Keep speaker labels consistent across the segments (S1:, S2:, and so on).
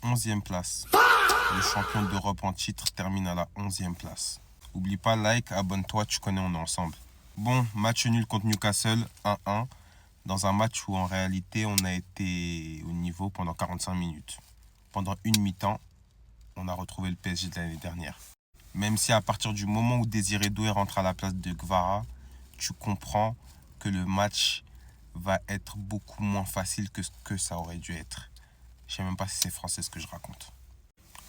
S1: 11e place. Le champion d'Europe en titre termine à la 11e place. Oublie pas, like, abonne-toi, tu connais, on est ensemble. Bon, match nul contre Newcastle, 1-1. Dans un match où en réalité on a été au niveau pendant 45 minutes. Pendant une mi-temps, on a retrouvé le PSG de l'année dernière. Même si à partir du moment où Désiré Doué rentre à la place de Guevara, tu comprends que le match va être beaucoup moins facile que ce que ça aurait dû être. Je sais même pas si c'est français ce que je raconte.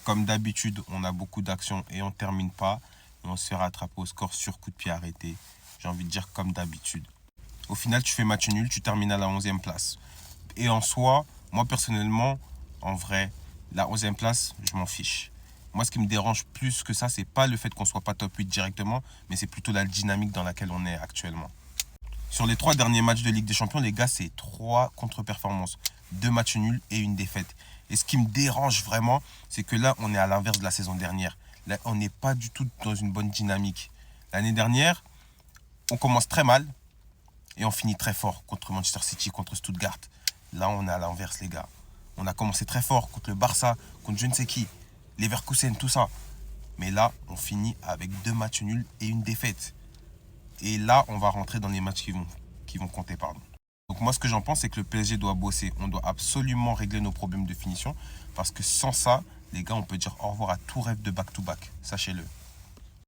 S1: Comme d'habitude, on a beaucoup d'actions et on termine pas. Et on se fait rattraper au score sur coup de pied arrêté. J'ai envie de dire comme d'habitude. Au final, tu fais match nul, tu termines à la 11e place. Et en soi, moi personnellement, en vrai, la 11e place, je m'en fiche. Moi, ce qui me dérange plus que ça, c'est pas le fait qu'on soit pas top 8 directement, mais c'est plutôt la dynamique dans laquelle on est actuellement. Sur les 3 derniers matchs de Ligue des Champions, les gars, c'est 3 contre-performances. 2 matchs nuls et une défaite. Et ce qui me dérange vraiment, c'est que là, on est à l'inverse de la saison dernière. Là, on n'est pas du tout dans une bonne dynamique. L'année dernière, on commence très mal et on finit très fort contre Manchester City, contre Stuttgart. Là, on est à l'inverse, les gars. On a commencé très fort contre le Barça, contre je ne sais qui, Leverkusen, tout ça. Mais là, on finit avec 2 matchs nuls et une défaite. Et là, on va rentrer dans les matchs qui vont compter, pardon. Donc moi, ce que j'en pense, c'est que le PSG doit bosser. On doit absolument régler nos problèmes de finition. Parce que sans ça, les gars, on peut dire au revoir à tout rêve de back-to-back. Sachez-le.